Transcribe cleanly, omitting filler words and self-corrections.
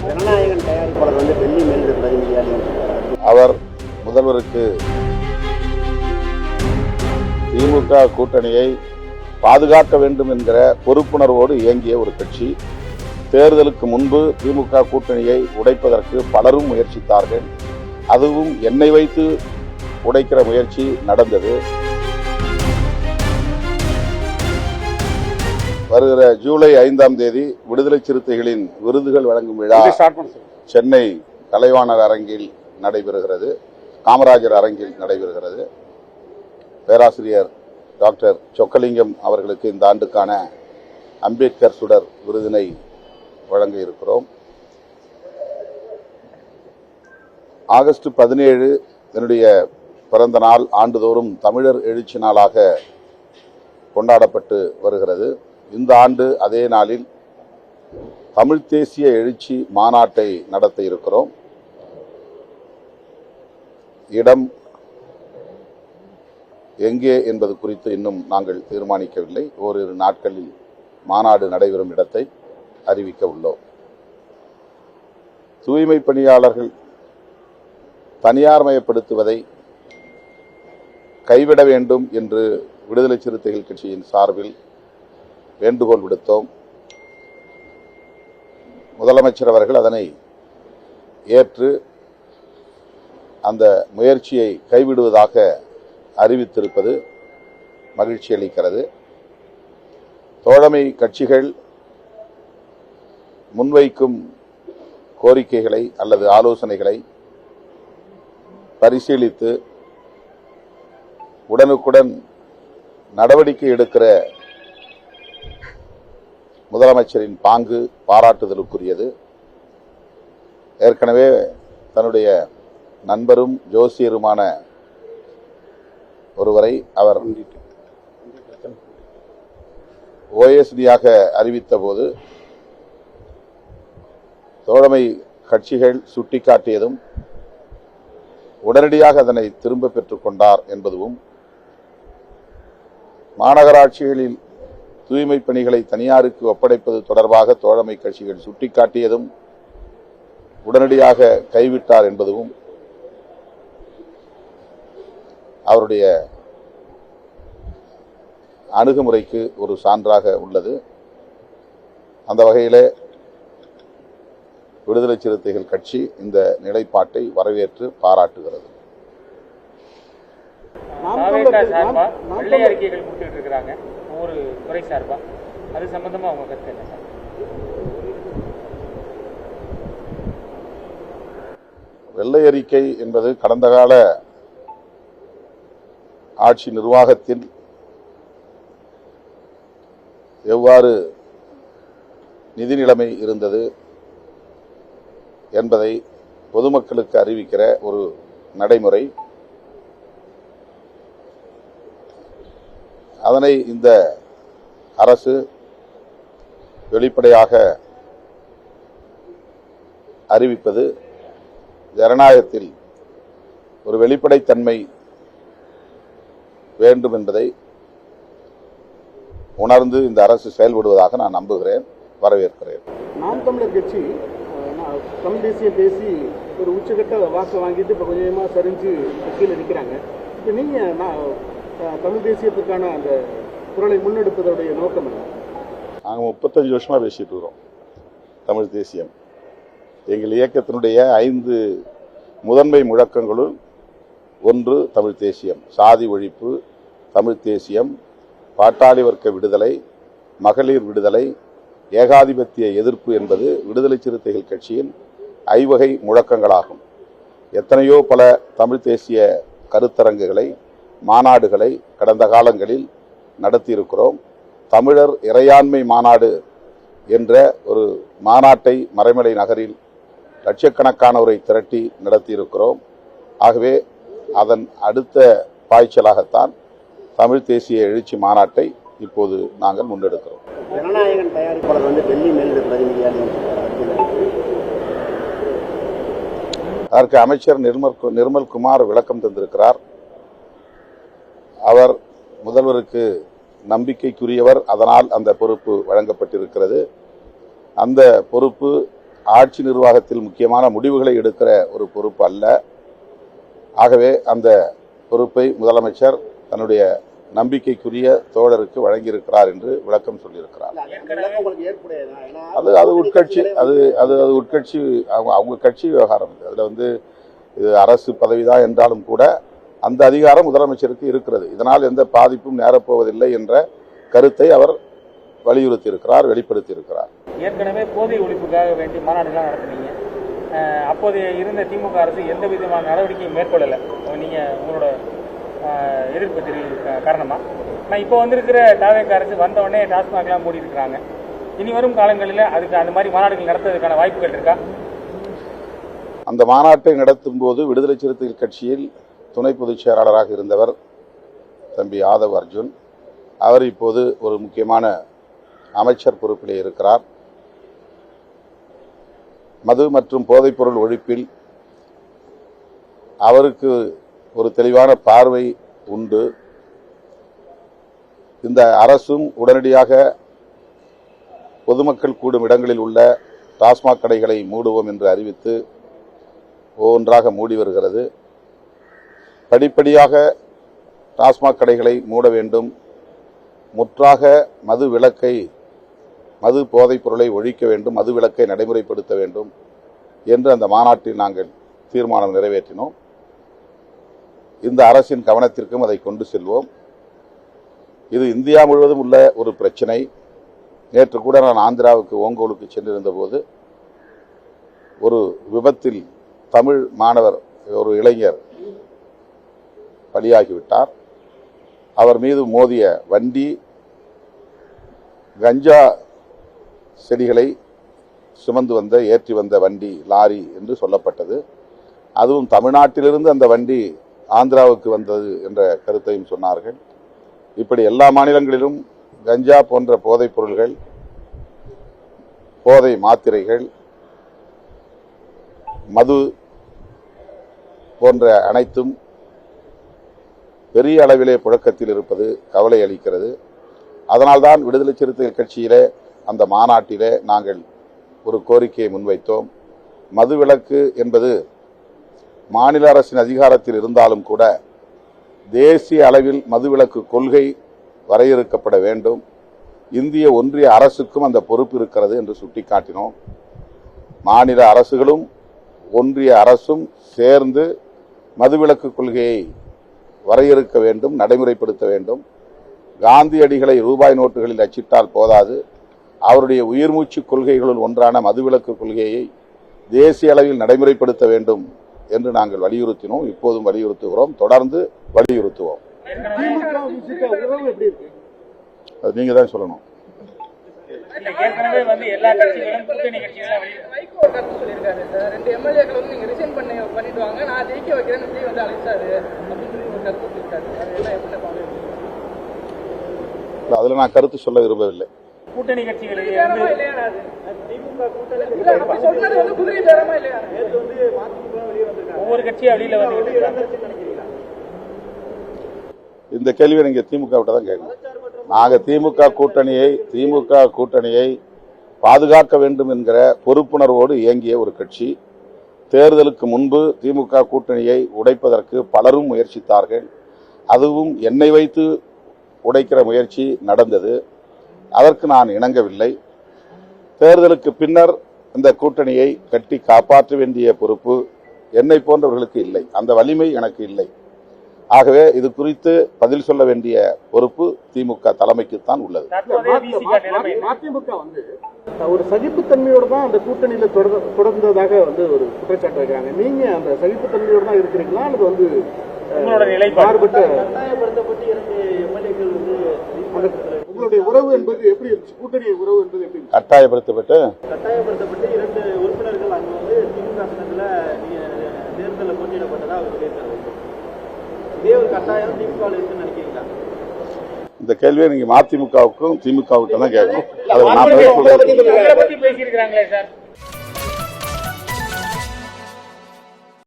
ஜனநாயகன் தயாரிப்பாளர் டெல்லி மேலிட பிரதிநிதியாக அவர் முதல்வருக்கு திமுக கூட்டணியை பாதுகாக்க வேண்டும் என்கிற பொறுப்புணர்வோடு இயங்கிய ஒரு கட்சி. தேர்தலுக்கு முன்பு திமுக கூட்டணியை உடைப்பதற்கு பலரும் முயற்சித்தார்கள். அதுவும் என்னை வைத்து உடைக்கிற முயற்சி நடந்தது. வருகிற ஜூலை 5ஆம் தேதி விடுதலை சிறுத்தைகளின் விருதுகள் வழங்கும் விழா சென்னை கலைவாணர் அரங்கில் நடைபெறுகிறது, காமராஜர் அரங்கில் நடைபெறுகிறது. பேராசிரியர் டாக்டர் சொக்கலிங்கம் அவர்களுக்கு இந்த ஆண்டுக்கான அம்பேத்கர் சுடர் விருதினை வழங்க இருக்கிறோம். ஆகஸ்ட் 17 என்னுடைய பிறந்த நாள் ஆண்டுதோறும் தமிழர் எழுச்சி நாளாக கொண்டாடப்பட்டு வருகிறது. இந்த ஆண்டு அதே நாளில் தமிழ் தேசிய எழுச்சி மாநாட்டை நடத்த இருக்கிறோம். இடம் எங்கே என்பது குறித்து இன்னும் நாங்கள் தீர்மானிக்கவில்லை. ஓரிரு நாட்களில் மாநாடு நடைபெறும் இடத்தை அறிவிக்க உள்ளோம். தூய்மை பணியாளர்கள் தனியார்மயப்படுத்துவதை கைவிட வேண்டும் என்று விடுதலை சிறுத்தைகள் கட்சியின் சார்பில் வேண்டுகோள் விடுத்தோம். முதலமைச்சர் அவர்கள் அதனை ஏற்று அந்த முயற்சியை கைவிடுவதாக அறிவித்திருப்பது மகிழ்ச்சி அளிக்கிறது. தோழமை கட்சிகள் முன்வைக்கும் கோரிக்கைகளை அல்லது ஆலோசனைகளை பரிசீலித்து உடனுக்குடன் நடவடிக்கை எடுக்கிற முதலமைச்சரின் பாங்கு பாராட்டுதலுக்குரியது. ஏற்கனவே தன்னுடைய நண்பரும் ஜோசியருமான ஒருவரை அவர் ஓஎஸ்டியாக அறிவித்த போது தோழமை கட்சிகள் சுட்டிக்காட்டியதும் உடனடியாக அதனை திரும்ப பெற்றுக் கொண்டார் என்பதும், மாநகராட்சிகளில் தூய்மை பணிகளை தனியாருக்கு ஒப்படைப்பது தொடர்பாக தோழமை கட்சிகள் சுட்டிக்காட்டியதும் உடனடியாக கைவிட்டார் என்பதும் அவருடைய அணுகுமுறைக்கு ஒரு சான்றாக உள்ளது. அந்த வகையிலே விடுதலை சிறுத்தைகள் கட்சி இந்த நிலைப்பாட்டை வரவேற்று பாராட்டுகிறது. வெள்ளை அறிக்கைகள் கொடுத்துட்டு இருக்கிறாங்க ஒவ்வொரு துறை சார்பா, அது சம்பந்தமா அவங்க கருத்து என்ன சார்? வெள்ளை அறிக்கை என்பது கடந்த கால ஆட்சி நிர்வாகத்தில் எவ்வாறு நிதி நிலைமை இருந்தது என்பதை பொதுமக்களுக்கு அறிவிக்கிற ஒரு நடைமுறை. அதனை இந்த அரசு வெளிப்படையாக அறிவிப்பது ஜனநாயகத்தில் ஒரு வெளிப்படைத்தன்மை வேண்டும் என்பதை உணர்ந்து இந்த அரசு செயல்படுவதாக நான் நம்புகிறேன், வரவேற்கிறேன். நாம் தமிழர் கட்சி தமிழ் தேசியம் பேசி ஒரு உச்சகட்ட வாக்கு வாங்கிட்டு இப்போ கொஞ்சமாக சரிஞ்சு கீழே நிற்கிறாங்க. இப்போ நீங்கள் தமிழ் தேசியத்துக்கான அந்த குரலை முன்னெடுப்பதோடைய நோக்கம் என்ன? நாங்கள் 35 வருஷமாக பேசிட்டு இருக்கிறோம் தமிழ் தேசியம். எங்கள் இயக்கத்தினுடைய 5 முதன்மை முழக்கங்களுள் ஒன்று தமிழ் தேசியம். சாதி ஒழிப்பு, தமிழ் தேசியம், பாட்டாளி வர்க்க விடுதலை, மகளிர் விடுதலை, ஏகாதிபத்திய எதிர்ப்பு என்பது விடுதலை சிறுத்தைகள் கட்சியின் ஐவகை முழக்கங்களாகும். எத்தனையோ பல தமிழ் தேசிய கருத்தரங்குகளை, மாநாடுகளை கடந்த காலங்களில் நடத்தியிருக்கிறோம். தமிழர் இறையாண்மை மாநாடு என்ற ஒரு மாநாட்டை மறைமலை நகரில் லட்சக்கணக்கானோரை திரட்டி நடத்தியிருக்கிறோம். ஆகவே அதன் அடுத்த பாய்ச்சலாகத்தான் தமிழ் தேசிய எழுச்சி மாநாட்டை இப்போது நாங்கள் முன்னெடுக்கிறோம். ஜனநாயகன் தயாரிப்பாளர் டெல்லி மேலிட பிரதிநிதியாக அதற்கு அமைச்சர் நிர்மல்குமார் விளக்கம் தந்திருக்கிறார். அவர் முதல்வருக்கு நம்பிக்கைக்குரியவர், அதனால் அந்த பொறுப்பு வழங்கப்பட்டிருக்கிறது. அந்த பொறுப்பு ஆட்சி நிர்வாகத்தில் முக்கியமான முடிவுகளை எடுக்கிற ஒரு பொறுப்பு அல்ல. ஆகவே அந்த பொறுப்பை முதலமைச்சர் தன்னுடைய நம்பிக்கைக்குரிய தோழருக்கு வழங்கியிருக்கிறார் என்று விளக்கம் சொல்லியிருக்கிறார். அது உட்கட்சி அது உட்கட்சி அவங்க கட்சி விவகாரம். அதுல இது அரசு பதவிதான் என்றாலும் கூட அந்த அதிகாரம் முதலமைச்சருக்கு இருக்கிறது. இதனால் எந்த பாதிப்பும் நேரப்போவதில்லை என்ற கருத்தை அவர் வலியுறுத்தி இருக்கிறார், வெளிப்படுத்தி இருக்கிறார். ஏற்கனவே போதை ஒழிப்புக்காக வேண்டி மாநாடுகள் நடத்துனீங்க. அப்போது இருந்த திமுக அரசு எந்த விதமான நடவடிக்கையும் மேற்கொள்ளலை. நீங்க உங்களோட எதிர்ப்பு தெரிவிக்க காரணமா? ஆனால் இப்போ வந்திருக்கிற தாவேக அரசு வந்தவுடனே டாஸ்மாக்லாம் மூடி இருக்கிறாங்க. இனி வரும் காலங்களில் அதுக்கு அந்த மாதிரி மாநாடுகள் நடத்துவதற்கான வாய்ப்புகள் இருக்கா? அந்த மாநாட்டை நடத்தும் போது விடுதலை சிறுத்தைகள் கட்சியில் துணை பொதுச் செயலாளராக இருந்தவர் தம்பி ஆதவ் அர்ஜுன். அவர் இப்போது ஒரு முக்கியமான அமைச்சர் பொறுப்பிலே இருக்கிறார். மது மற்றும் போதைப்பொருள் ஒழிப்பில் அவருக்கு ஒரு தெளிவான பார்வை உண்டு. இந்த அரசும் உடனடியாக பொதுமக்கள் கூடும் இடங்களில் உள்ள டாஸ்மாக் கடைகளை மூடுவோம் என்று அறிவித்து ஒவ்வொன்றாக மூடி வருகிறது. படிப்படியாக டாஸ்மாக் கடைகளை மூட வேண்டும், முற்றாக மது விலக்கை, மது போதைப் பொருளை ஒழிக்க வேண்டும், மது விலக்கை நடைமுறைப்படுத்த வேண்டும் என்று அந்த மாநாட்டில் நாங்கள் தீர்மானம் நிறைவேற்றினோம். இந்த அரசின் கவனத்திற்கும் அதை கொண்டு செல்வோம். இது இந்தியா முழுவதும் உள்ள ஒரு பிரச்சனை. நேற்று கூட நான் ஆந்திராவுக்கு ஓங்கோலுக்கு சென்றிருந்த போது ஒரு விபத்தில் தமிழ் மாணவர், ஒரு இளைஞர் பலியாகிவிட்டார். அவர் மீது மோதிய வண்டி கஞ்சா செடிகளை சுமந்து வந்த, ஏற்றி வந்த வண்டி, லாரி என்று சொல்லப்பட்டது. அதுவும் தமிழ்நாட்டிலிருந்து அந்த வண்டி ஆந்திராவுக்கு வந்தது என்ற கருத்தையும் சொன்னார்கள். இப்படி எல்லா மாநிலங்களிலும் கஞ்சா போன்ற போதைப் பொருள்கள், போதை மாத்திரைகள், மது போன்ற அனைத்தும் பெரிய அளவிலே புழக்கத்தில் இருப்பது கவலை அளிக்கிறது. அதனால்தான் விடுதலை சிறுத்தைகள் கட்சியிலே அந்த மாநாட்டிலே நாங்கள் ஒரு கோரிக்கையை முன்வைத்தோம். மதுவிலக்கு என்பது மாநில அரசின் அதிகாரத்தில் இருந்தாலும் கூட தேசிய அளவில் மதுவிலக்கு கொள்கை வரையறுக்கப்பட வேண்டும். இந்திய ஒன்றிய அரசுக்கும் அந்த பொறுப்பு இருக்கிறது என்று சுட்டிக்காட்டினோம். மாநில அரசுகளும் ஒன்றிய அரசும் சேர்ந்து மதுவிலக்கு கொள்கையை வரையறுக்க வேண்டும், நடைமுறைப்படுத்த வேண்டும். காந்தியடிகளை ரூபாய் நோட்டுகளில் அச்சிட்டால் போதாது, அவருடைய உயிர்மூச்சு கொள்கைகளுள் ஒன்றான மதுவிலக்கு கொள்கையை தேசிய அளவில் நடைமுறைப்படுத்த வேண்டும் என்று நாங்கள் வலியுறுத்தினோம். இப்போதும் வலியுறுத்துகிறோம், தொடர்ந்து வலியுறுத்துவோம். அது நீங்க தான் சொல்லணும். எல்லா கட்சிகளும் கூட்டணி கட்சிகளும் ரெண்டு எம்எல்ஏக்கள் நீங்க ரிசைன் பண்ணிட்டு வாங்க, நான் ஜெயிக்க வைக்கிறேன்னு விஜய் அழைச்சாரு அப்படின்னு சொல்லி ஒரு கருத்து சொல்லியிருக்காரு. அதுல நான் கருத்து சொல்ல விரும்பவில்லை. கூட்டணி கட்சிகள் ஒவ்வொரு கட்சியும் வெளியில வந்து இந்த கேள்வியை நீங்க திமுக விட்ட தான் கேட்கணும். நாங்க திமுக கூட்டணியை பாதுகாக்க வேண்டும் என்கிற பொறுப்புணர்வோடு இயங்கிய ஒரு கட்சி. தேர்தலுக்கு முன்பு திமுக கூட்டணியை உடைப்பதற்கு பலரும் முயற்சித்தார்கள். அதுவும் என்னை வைத்து உடைக்கிற முயற்சி நடந்தது. அதற்கு நான் இணங்கவில்லை. தேர்தலுக்கு பின்னர் இந்த கூட்டணியை கட்டி காப்பாற்ற வேண்டிய பொறுப்பு என்னை போன்றவர்களுக்கு இல்லை, அந்த வலிமை எனக்கு இல்லை. ஆகவே இது குறித்து பதில் சொல்ல வேண்டிய பொறுப்பு திமுக தலைமைக்குத்தான் உள்ளது. மதிமுக ஒரு சகிப்புத்தன்மையோடு தான் அந்த கூட்டணியில தொடர்ந்ததாக ஒரு குற்றச்சாட்டு வைக்கிறாங்க. நீங்க அந்த சகிப்புத்தன்மையோடு தான் இருக்கிறீங்களா அல்லது மாறுபட்ட உங்களுடைய உறவு என்பது எப்படி இருந்துச்சு? கூட்டணி உறவு என்பது எப்படி கட்டாயப்படுத்தப்பட்டு இரண்டு உறுப்பினர்கள் அங்கு திமுக சனத்துல தேர்தலில் போட்டியிடப்பட்டதா அவர் சொல்லியிருக்காரு. இதே ஒரு கட்டாயம் திமுக இருக்குன்னு நினைக்கிறீங்களா? இந்த கேள்வியை நீங்க மதிமுகவுக்கும் திமுகவுக்கும் தான் கேட்கணும். அதை நான் பேசியிருக்கிறாங்களே சார்.